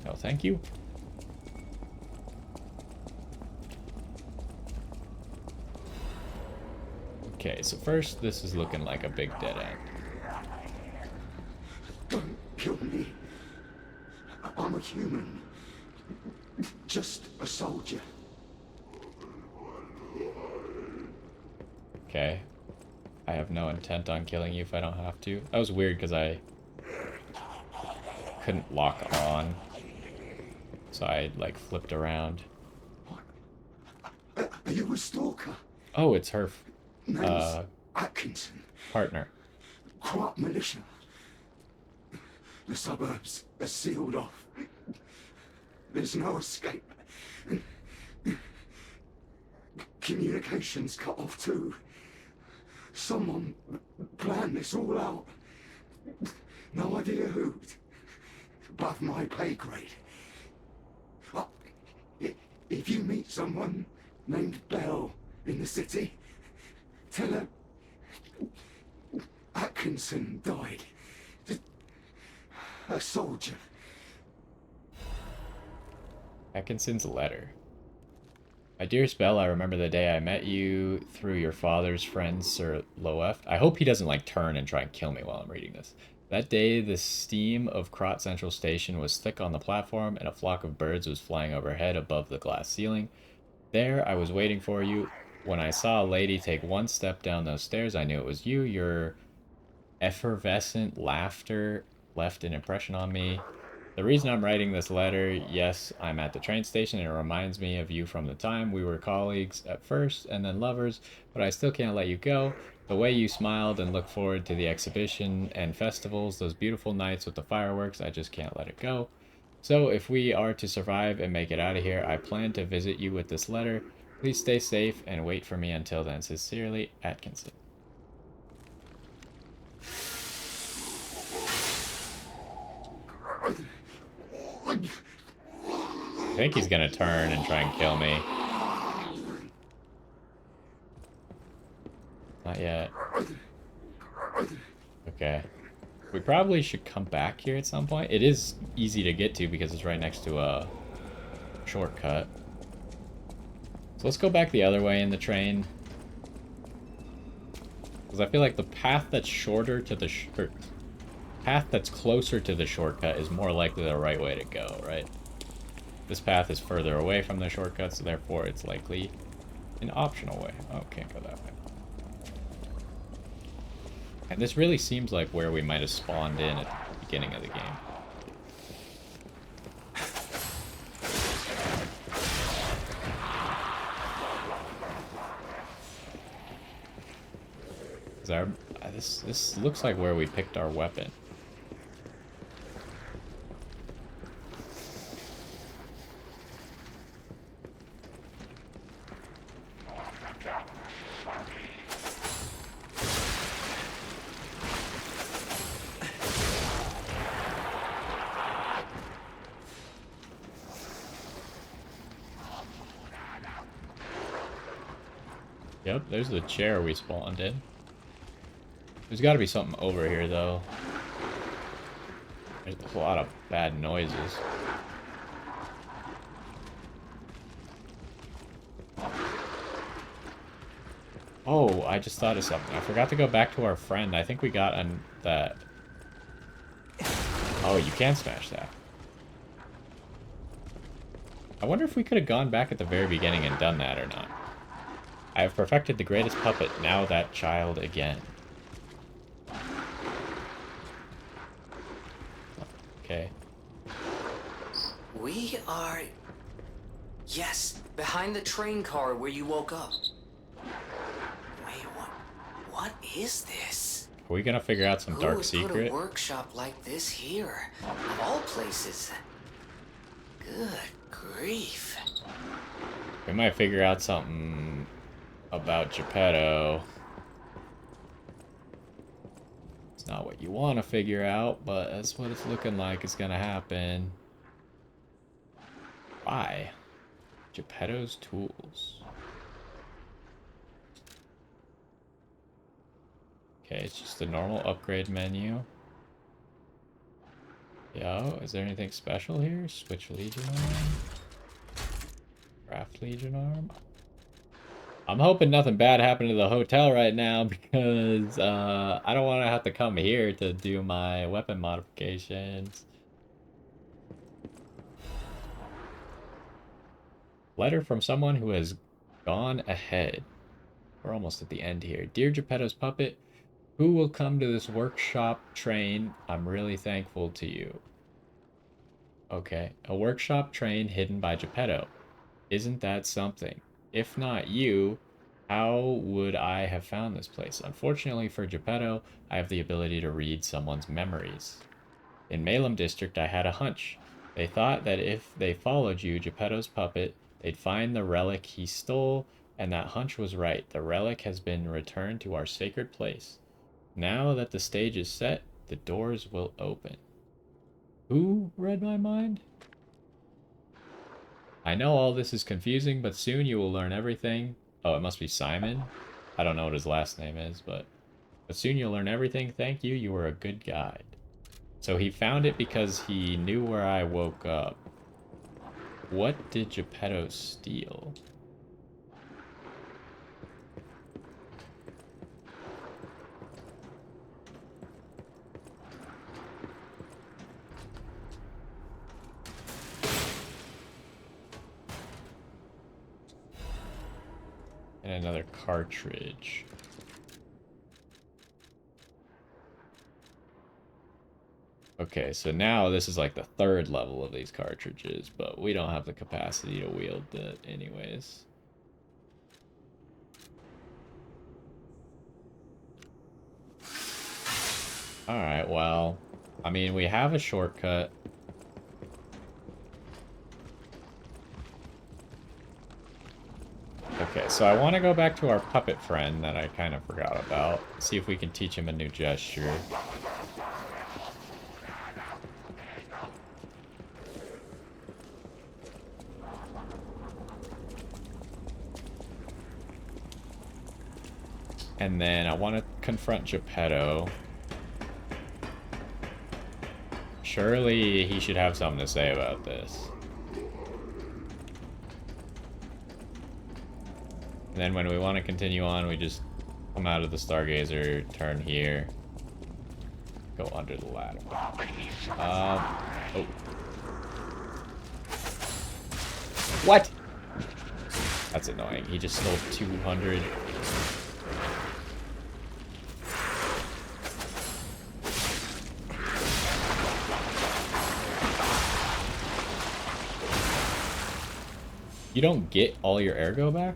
No, thank you. Okay, so first, this is looking like a big dead end. Don't kill me. I'm a human. Just a soldier. Okay. I have no intent on killing you if I don't have to. That was weird because I couldn't lock on. So I, like, flipped around. Are you a stalker? Oh, it's her Name's Atkinson. partner. Crop militia. The suburbs are sealed off. There's no escape. Communications cut off too. Someone planned this all out. No idea who. Above my pay grade. If you meet someone named Bell in the city, tell her Atkinson died. A soldier. Atkinson's letter. My dearest Belle, I remember the day I met you through your father's friend, Sir Loef. I hope he doesn't, like, turn and try and kill me while I'm reading this. That day, the steam of Krot Central Station was thick on the platform, and a flock of birds was flying overhead above the glass ceiling. There, I was waiting for you. When I saw a lady take one step down those stairs, I knew it was you. Your effervescent laughter left an impression on me. The reason I'm writing this letter, yes, I'm at the train station, and it reminds me of you from the time we were colleagues at first and then lovers, but I still can't let you go. The way you smiled and looked forward to the exhibition and festivals, those beautiful nights with the fireworks, I just can't let it go. So if we are to survive and make it out of here, I plan to visit you with this letter. Please stay safe and wait for me until then. Sincerely, Atkinson. I think he's gonna turn and try and kill me. Not yet. Okay. We probably should come back here at some point. It is easy to get to because it's right next to a shortcut. So let's go back the other way in the train. Because I feel like the path that's shorter to the path that's closer to the shortcut is more likely the right way to go, right? This path is further away from the shortcut, so therefore it's likely an optional way. Oh, can't go that way. And this really seems like where we might have spawned in at the beginning of the game. This looks like where we picked our weapon. Yep, there's the chair we spawned in. There's got to be something over here, though. There's a lot of bad noises. Oh, I just thought of something. I forgot to go back to our friend. I think we got that. Oh, you can smash that. I wonder if we could have gone back at the very beginning and done that or not. I have perfected the greatest puppet, now that child again. Okay. We are... Yes, behind the train car where you woke up. Wait, what is this? Are we gonna figure out some dark Who would secret? put a workshop like this here? Of all places. Good grief. We might figure out something about Geppetto. It's not what you want to figure out, but that's what it's looking like is gonna happen. Why? Geppetto's tools. Okay, it's just the normal upgrade menu. Yo, is there anything special here? Switch Legion Arm? Craft Legion Arm? I'm hoping nothing bad happened to the hotel right now because I don't want to have to come here to do my weapon modifications. Letter from someone who has gone ahead. We're almost at the end here. Dear Geppetto's puppet, who will come to this workshop train? I'm really thankful to you. Okay, a workshop train hidden by Geppetto. Isn't that something? If not you, how would I have found this place? Unfortunately for Geppetto, I have the ability to read someone's memories. In Malum District, I had a hunch. They thought that if they followed you, Geppetto's puppet, they'd find the relic he stole, and that hunch was right. The relic has been returned to our sacred place. Now that the stage is set, the doors will open. Who read my mind? I know all this is confusing, but soon you will learn everything. Oh, it must be Simon. I don't know what his last name is, but soon you'll learn everything. Thank you. You were a good guide. So he found it because he knew where I woke up. What did Geppetto steal? And another cartridge. Okay, so now this is like the third level of these cartridges, but we don't have the capacity to wield it anyways. Alright, well, I mean, we have a shortcut. Okay, so I want to go back to our puppet friend that I kind of forgot about. See if we can teach him a new gesture. And then I want to confront Geppetto. Surely he should have something to say about this. And then when we want to continue on, we just come out of the Stargazer, turn here, go under the ladder. Oh. What? That's annoying. He just stole 200. You don't get all your ergo back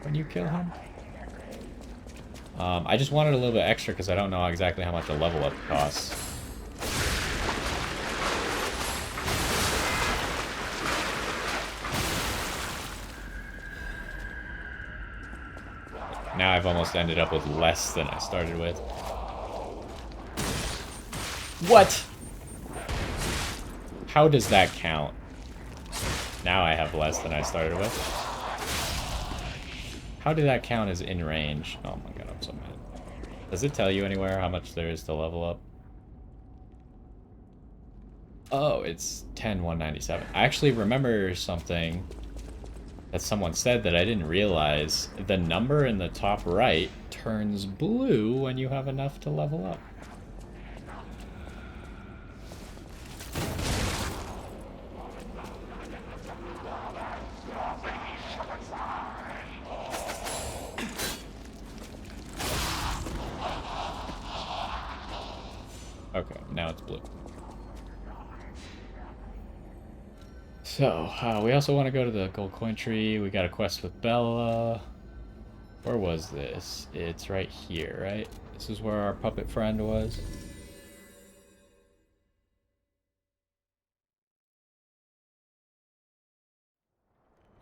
when you kill him? I just wanted a little bit extra because I don't know exactly how much a level up costs. Now I've almost ended up with less than I started with. What? How does that count? Now I have less than I started with. How did that count as in range? Oh my god, I'm so mad. Does it tell you anywhere how much there is to level up? Oh, it's 10,197. I actually remember something that someone said that I didn't realize. The number in the top right turns blue when you have enough to level up. Okay, now it's blue. So, we also want to go to the gold coin tree. We got a quest with Bella. Where was this? It's right here, right? This is where our puppet friend was.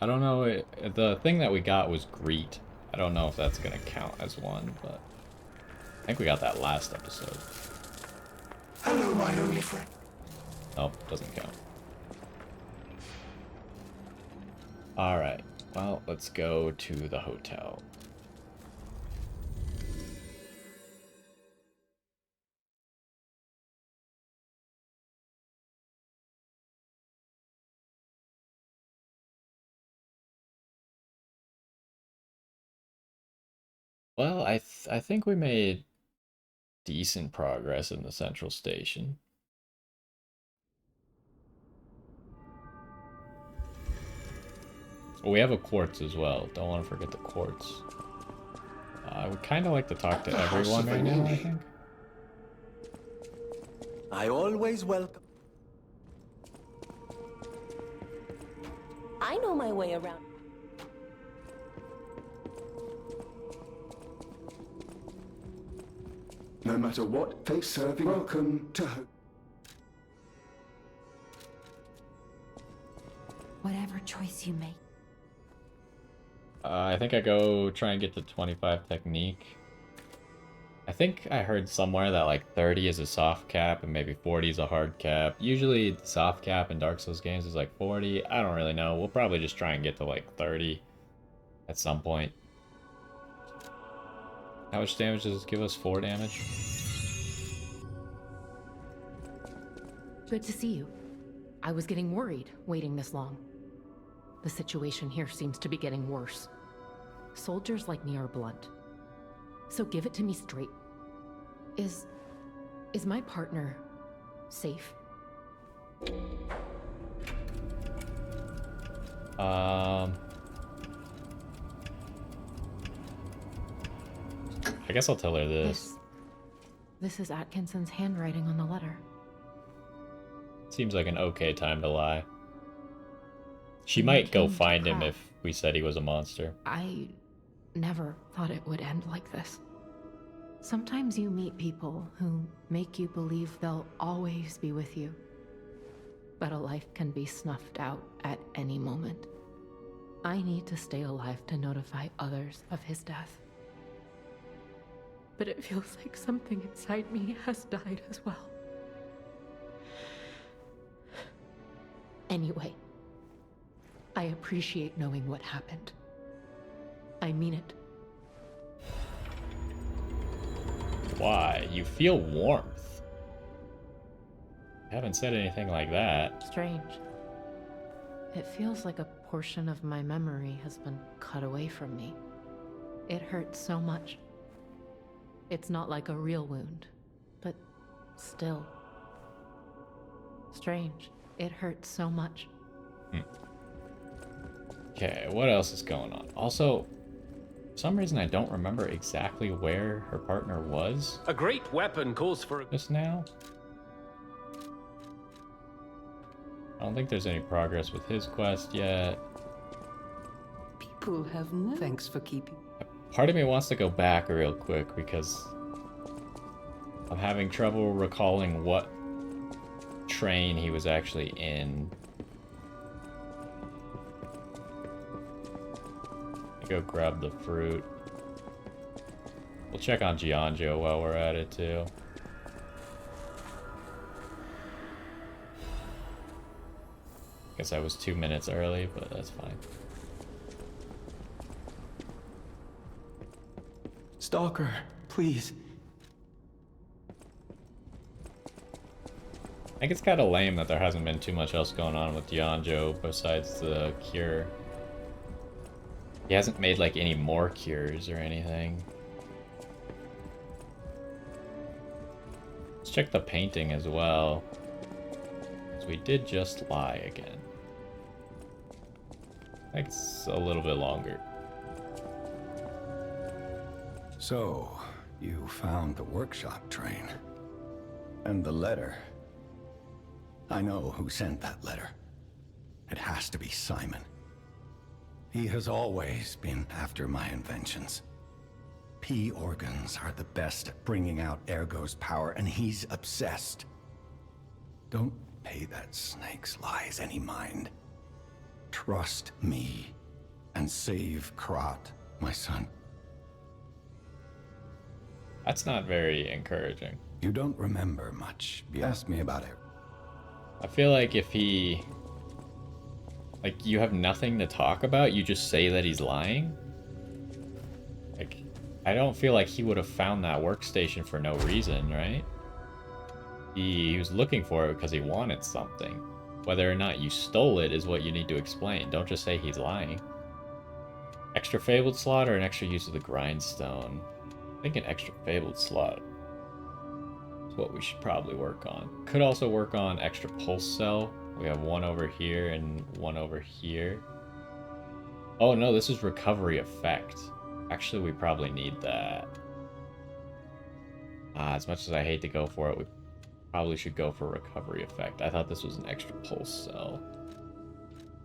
I don't know. The thing that we got was Greet. I don't know if that's going to count as one, but I think we got that last episode. Hello, my only friend. Nope, doesn't count. Alright, well, let's go to the hotel. Well, I think we made decent progress in the central station. We have a quartz as well. Don't want to forget the quartz. I would kind of like to talk to everyone right now, I think. I always welcome. I know my way around. No matter what they serve, welcome to home. Whatever choice you make. I think I go try and get to 25 technique. I think I heard somewhere that like 30 is a soft cap and maybe 40 is a hard cap. Usually the soft cap in Dark Souls games is like 40. I don't really know. We'll probably just try and get to like 30 at some point. How much damage does this give us? 4 damage? Good to see you. I was getting worried waiting this long. The situation here seems to be getting worse. Soldiers like me are blunt. So give it to me straight. Is my partner safe? I guess I'll tell her this. This is Atkinson's handwriting on the letter. Seems like an okay time to lie. She When you might go came to find him Prague, if we said he was a monster. I never thought it would end like this. Sometimes you meet people who make you believe they'll always be with you. But a life can be snuffed out at any moment. I need to stay alive to notify others of his death. But it feels like something inside me has died as well. Anyway, I appreciate knowing what happened. I mean it. Why? You feel warmth. I haven't said anything like that. Strange. It feels like a portion of my memory has been cut away from me. It hurts so much. It's not like a real wound, but still. Strange. It hurts so much. Okay, what else is going on? Also, for some reason I don't remember exactly where her partner was A great weapon calls for a... just now. I don't think there's any progress with his quest yet. People have no... Thanks for keeping... Part of me wants to go back real quick because I'm having trouble recalling what train he was actually in. Go grab the fruit. We'll check on Giangio while we're at it too. Guess I was 2 minutes early, but that's fine. Stalker, please. I think it's kind of lame that there hasn't been too much else going on with Yonjo besides the cure. He hasn't made like any more cures or anything. Let's check the painting as well. Because we did just lie again. I think it's a little bit longer. So, you found the workshop train. And the letter. I know who sent that letter. It has to be Simon. He has always been after my inventions. P organs are the best at bringing out Ergo's power, and he's obsessed. Don't pay that snake's lies any mind. Trust me, and save Krat, my son. That's not very encouraging. You don't remember much. You asked me about it. I feel like if he... Like, you have nothing to talk about, you just say that he's lying? Like, I don't feel like he would have found that workstation for no reason, right? He was looking for it because he wanted something. Whether or not you stole it is what you need to explain. Don't just say he's lying. Extra fabled slot or an extra use of the grindstone? I think an extra fabled slot is what we should probably work on. Could also work on extra pulse cell. We have one over here and one over here. Oh no, this is recovery effect. Actually, we probably need that. As much as I hate to go for it, we probably should go for recovery effect. I thought this was an extra pulse cell.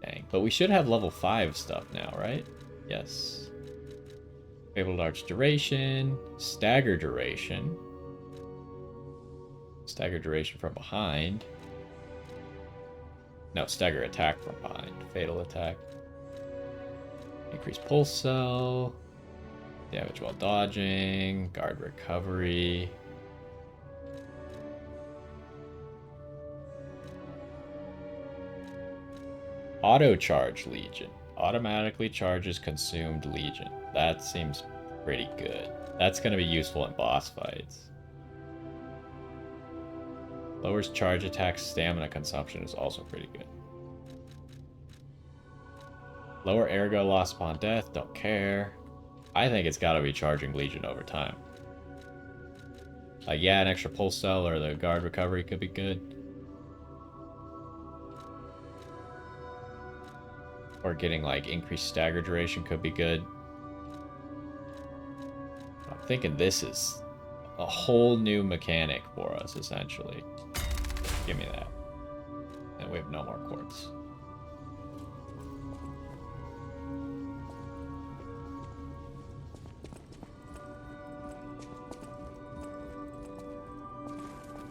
Dang. But we should have level 5 stuff now, right? Yes. Fabled Arch duration. Stagger duration. Stagger duration from behind. No, stagger attack from behind. Fatal attack. Increase pulse cell. Damage while dodging. Guard recovery. Auto charge Legion. Automatically charges consumed Legion. That seems pretty good. That's going to be useful in boss fights. Lowers charge attack stamina consumption is also pretty good. Lower ergo loss upon death, don't care. I think it's got to be charging Legion over time. Like, yeah, an extra pulse cell or the guard recovery could be good. Or getting, like, increased stagger duration could be good. I'm thinking this is a whole new mechanic for us, essentially. Give me that. And we have no more quartz.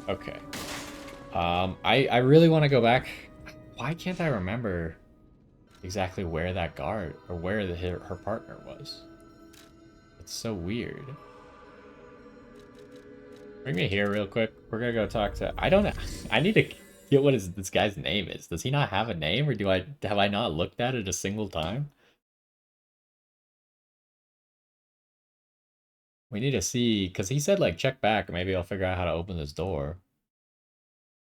Okay. I really want to go back. Why can't I remember exactly where that guard, or where her partner was? It's so weird. Bring me here real quick. We're gonna go talk to... I don't know. I need to get what this guy's name is. Does he not have a name, or have I not looked at it a single time? We need to see, because he said, like, check back, and maybe I'll figure out how to open this door.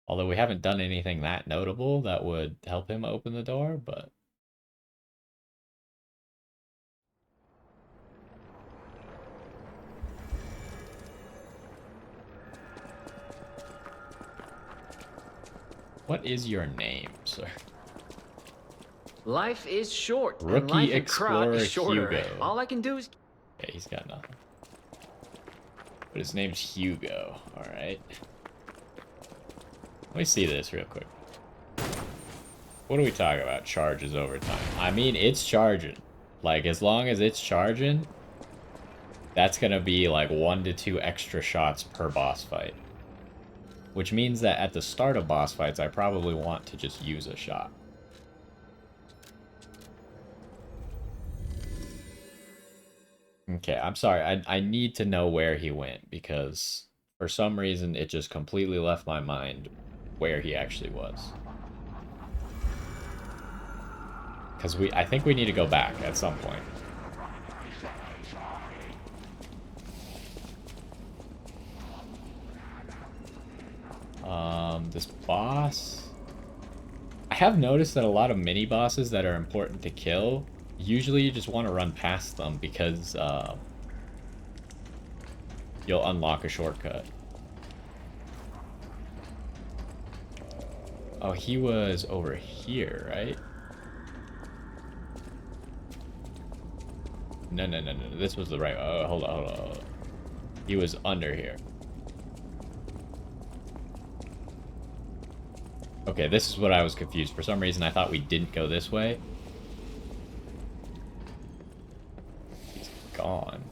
Although we haven't done anything that notable that would help him open the door, but... What is your name, sir? Life is short. Rookie and life in Explorer Krat is shorter. Hugo. All I can do is... Okay, he's got nothing. But his name's Hugo, alright. Let me see this real quick. What are we talking about? Charges over time. I mean, it's charging. Like, as long as it's charging, that's gonna be like 1 to 2 extra shots per boss fight. Which means that at the start of boss fights, I probably want to just use a shot. Okay, I'm sorry. I need to know where he went, because for some reason it just completely left my mind where he actually was. Because I think we need to go back at some point. This boss. I have noticed that a lot of mini bosses that are important to kill, usually you just want to run past them because you'll unlock a shortcut. Oh, he was over here, right? No. This was the right. Oh, hold on. He was under here. Okay, this is what I was confused. For some reason, I thought we didn't go this way. He's gone.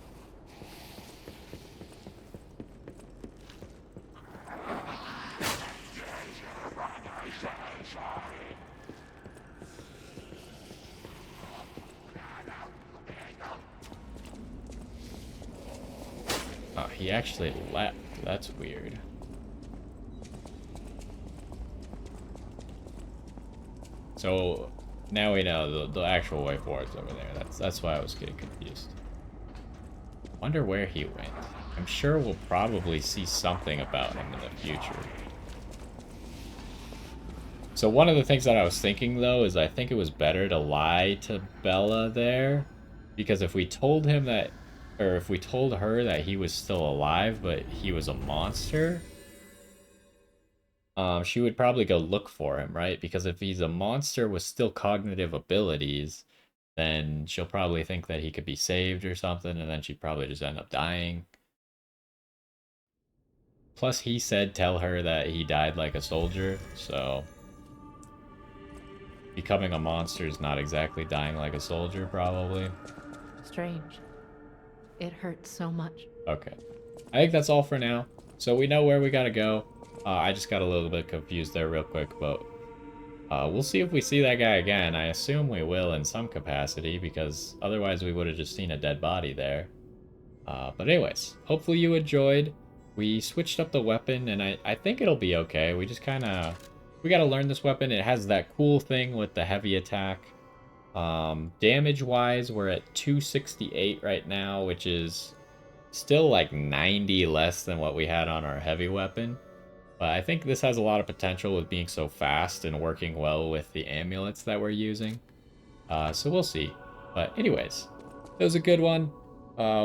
Oh, he actually left. That's weird. So now we know the actual way forward's over there. That's why I was getting confused. Wonder where he went. I'm sure we'll probably see something about him in the future. So one of the things that I was thinking though is I think it was better to lie to Bella there, because if we told him that, or if we told her that he was still alive but he was a monster, she would probably go look for him, right? Because if he's a monster with still cognitive abilities, then she'll probably think that he could be saved or something, and then she'd probably just end up dying. Plus, he said tell her that he died like a soldier, so becoming a monster is not exactly dying like a soldier, probably. Strange. It hurts so much. Okay. I think that's all for now. So we know where we gotta go. I just got a little bit confused there real quick, but we'll see if we see that guy again. I assume we will in some capacity, because otherwise we would have just seen a dead body there. But anyways, hopefully you enjoyed. We switched up the weapon, and I think it'll be okay. We just kind of... We gotta learn this weapon. It has that cool thing with the heavy attack. Damage-wise, we're at 268 right now, which is still like 90 less than what we had on our heavy weapon. But I think this has a lot of potential with being so fast and working well with the amulets that we're using. So we'll see. But anyways, it was a good one.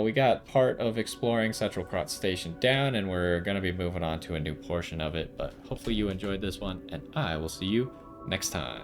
We got part of exploring Central Crot Station down, and we're going to be moving on to a new portion of it. But hopefully you enjoyed this one, and I will see you next time.